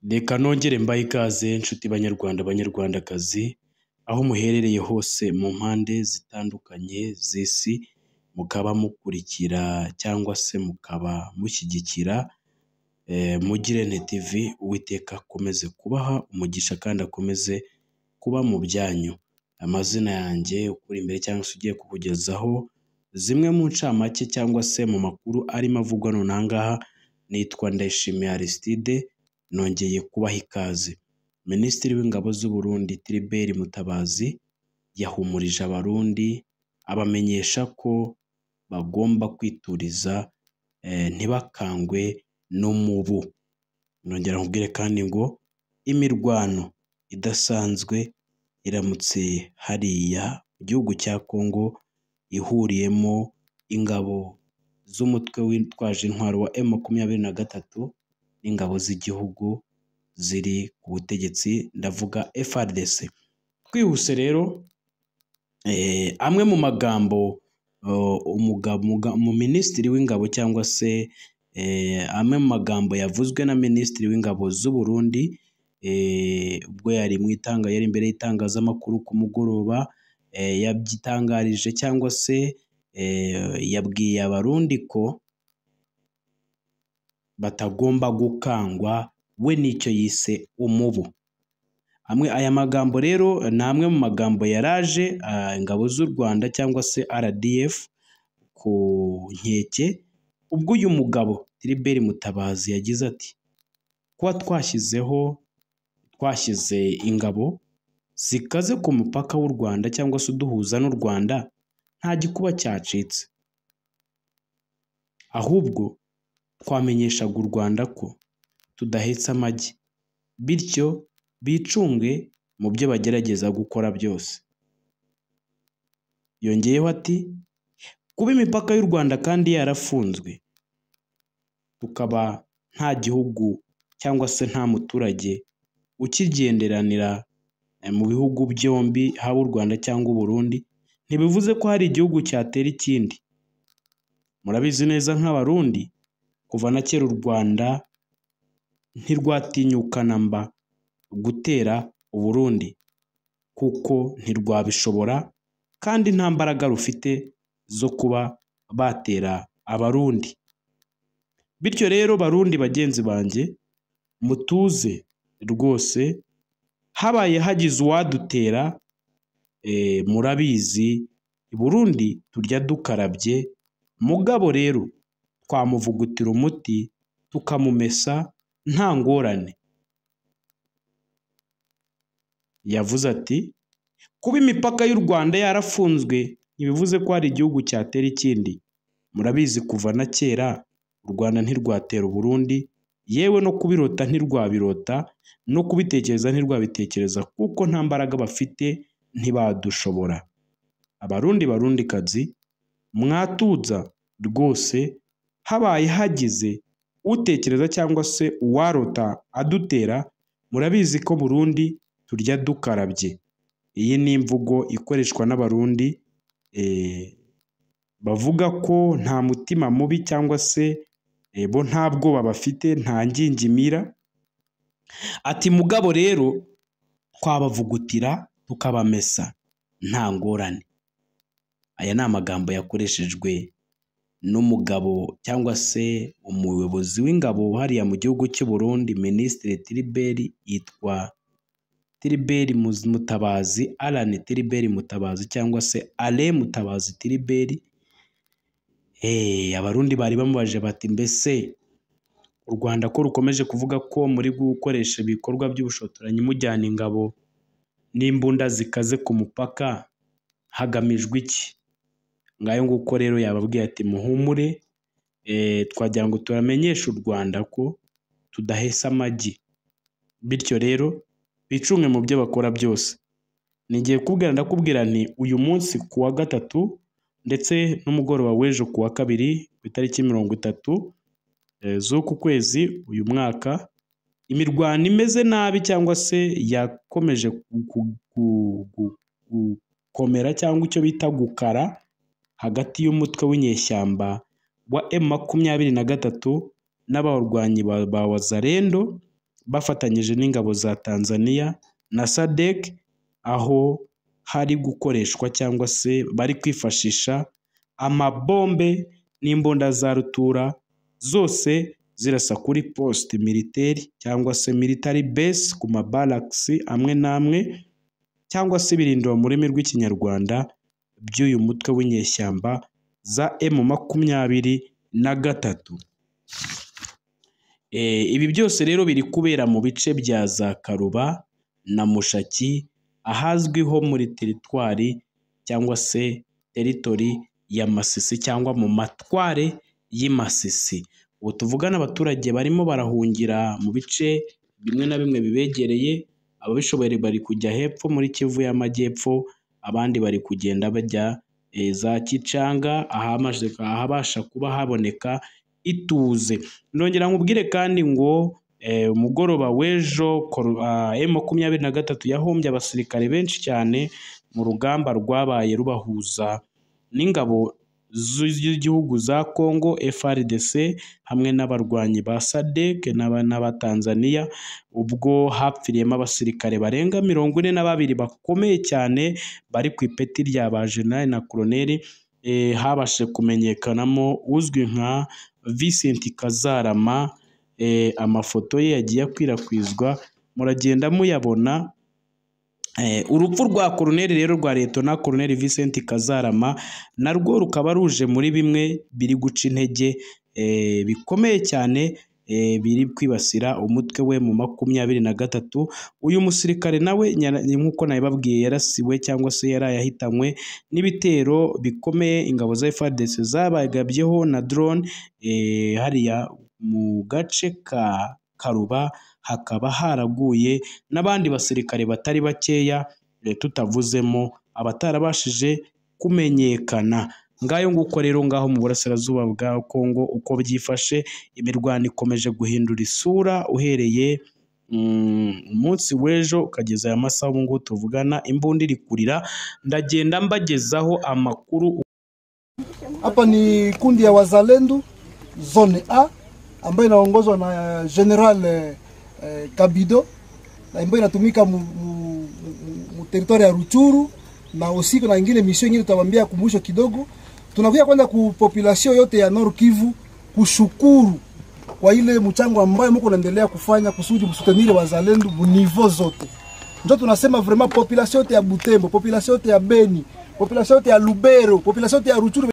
Reka nongere mbahe ikaze nshuti banyarwanda banyarwandakazi, aho muherereye hose mu mpande zitandukanye z'isi, mukaba mukurikira cyangwa se mukaba mushyigikira Mugirente TV. Uwiteka akomeze kubaha umugisha kandi akomeze kuba mu byanyu. Amazina yanjye ukuri imbere cyangwa se ugiye kukugezaho zimwe mu ncamake cyangwa se mu makuru arimo avugwa none aha ngaha, nitwa Ndayishimiye Aristide. Nongeye kubaha ikaze. Minisitiri w'Ingabo z'u Burundi Tribert Mutabazi yahumurije abarundi abamenyesha ko bagomba kwituriza ntibakangwe n'umubu. Nongera nkubwire kandi ngo imirwano idasanzwe iramutse hariya mu gihugu cya Congo ihuriyemo ingabo z'umutwe witwaje intwaro wa M23 n'ingabo z'igihugu ziri ku butegetsi, ndavuga FARDC. Twihuse rero, amwe mu magambo mu minisitiri w'ingabo cyangwa se amwe mu magambo yavuzwe na minisitiri w'ingabo z'u Burundi ubwo yari imbere y'itangazamakuru ku mugoroba, yabyitangarije cyangwa se yabwiye abarundi ko batagomba gukangwa we n'icyo yise umubu. Aya magambo rero ni amwe mu magambo yaraje ingabo z'u Rwanda cyangwa se RDF ku nkeke, ubwo uyu mugabo Tribert Mutabazi yagize ati kuba twashyize ingabo zikaze ku mupaka w'u Rwanda cyangwa se uduhuza n'u Rwanda nta gikuba cyacitse, ahubwo twamenyeshaga u Rwanda ko tudahetse amagi, bityo bicunge mu byo bagerageza gukora byose. Yongeyeho ati kuba imipaka y'u Rwanda kandi yarafunzwe, tukaba nta gihugu cyangwa se nta muturage ukigenderanira mu bihugu byombi, haba u Rwanda cyangwa u Burundi, ntibivuze ko hari igihugu cyatera ikindi. Murabizi neza nk'abarundi kuva na kera u Rwanda ntirwatinyukana mba gutera u Burundi kuko ntirwabishobora kandi nta mbaraga rufite zo kuba batera abarundi. Bityo rero barundi bagenzi banjye, mutuze rwose, habaye hagize uwadutera murabizi i Burundi turya dukarabye, mugabo rero twamuvugutira umuti tukamumesa nta ngorane. Yavuze ati kuba imipaka y'u Rwanda yarafunzwe ntibivuze ko hari igihugu cyatera ikindi. Murabizi kuva na kera u Rwanda ntirwatera u Burundi, yewe no kubirota ntirwabirota, no kubitekereza ntirwabitekereza kuko nta mbaraga bafite, ntibadushobora. Barundikazi, mwatuza rwose, habaye hagize utekereza cyangwa se uwarota adutera, murabizi ko Burundi turya dukarabye. Iyi ni imvugo ikoreshwa n'abarundi bavuga ko nta mutima mubi cyangwa se bo nta bwoba bafite, nta ngingimira. Ati mugabo rero twabavugutira tukabamesa nta ngorane. Aya ni amagambo yakoreshejwe n'umugabo cyangwa se umuyobozi w'ingabo hariya mu gihugu cy'u Burundi, Minisitiri Tribert, yitwa Tribert Mutabazi, Alain Tribert Mutabazi cyangwa se Alain Mutabazi Tribert. Abarundi bari bamubaje bati mbese u Rwanda ko rukomeje kuvuga ko muri gukoresha ibikorwa by'ubushotoranyi mujyana ingabo n'imbunda zikaze ku mupaka, hagamijwe iki? Ngayo nguko rero yababwiye ati muhumure, twagira ngo turamenyeshe u Rwanda ko tudahesa amagi, bityo rero bicunge mu byo bakora byose. Nigiye ndakubwira nti uyu munsi ku wa gatatu ndetse n'umugoroba w'ejo ku wa kabiri ku itariki 30 z'uku kwezi uyu mwaka, imirwano imeze nabi cyangwa se yakomeje gukomera cyangwa icyo bita gukara hagati y'umutwe w'inyeshyamba wa M23 n'abarwanyi ba Wazalendo bafatanyije n'ingabo za Tanzania na SADC, aho hari gukoreshwa cyangwa se bari kwifashisha amabombe n'imbunda za rutura, zose zirasa kuri poste militaire cyangwa se military base ku mabarracks amwe namwe cyangwa se birindiro mu rurimi rw'ikinyarwanda by'uyu mutwe w'inyeshyamba za M23. Ibi byose rero biri kubera mu bice bya za Karuba na Mushaki, ahazwiho muri teritwari cyangwa se teritori ya Masisi cyangwa mu matware y'Imasisi. Ubu tuvugana abaturage barimo barahungira mu bice bimwe na bimwe bibegereye, ababishoboye bari kujya hepfo muri Kivu y'Amajyepfo, abandi bari kugenda bajya za Kicanga ahabasha kuba haboneka ituze. Ndongera nkubwire kandi ngo umugoroba w'ejo M23 yahombye abasirikare benshi cyane mu rugamba rwabaye rubahuza n'ingabo z'igihugu za Congo FARDC hamwe n'abarwanyi ba SADC n'aba Tanzania, ubwo hapfiriyemo abasirikare barenga 42 bakomeye cyane bari ku ipeti rya ba General na Colonel. Habashe kumenyekanamo uzwi nka Vincent Kazarama. Amafoto ye yagiye akwirakwizwa, muragenda muyabona. Urupfu rwa Colonel rero rwa Lieutenant Colonel Vincent Kazarama narwo rukaba ruje muri bimwe biri guca intege bikomeye cyane, biri kwibasira umutwe we mu 23. Uyu musirikare nawe nk'uko nabibabwiye yarasiwe cyangwa se yarayahitanywe n'ibitero bikomeye ingabo za FARDC zabagabyeho na drone hariya mu gace ka Karuba. Hakaba haraguye n'abandi basirikare batari bakeya, tutavuzemo abatarabashije kumenyekana. Ngayo nguko rero ngaho mu burasirazuba bwa Kongo uko byifashe, imirwano ikomeje guhindura isura uhereye umunsi w'ejo ukageza aya masaha ubu ngubu tuvugana, imbunda iri kurira. Ndagenda mbagezaho amakuru. Hapa ni kundi ya wazalendo zone A ambayo inaongozwa na General Kabido na ambayo inatumika mu territory ya Ruchuru na usiku na ingine mission nyingine tutawaambia kumbusho kidogo. Tunakuja kwenda ku population yote ya Nord Kivu kushukuru kwa ile mchango ambayo mko naendelea kufanya kusudi msutenire wazalendo mu niveau zote. Ndio tunasema vraiment population yote ya Butembo, population yote ya Beni, population yote ya Lubero, population yote ya Ruchuru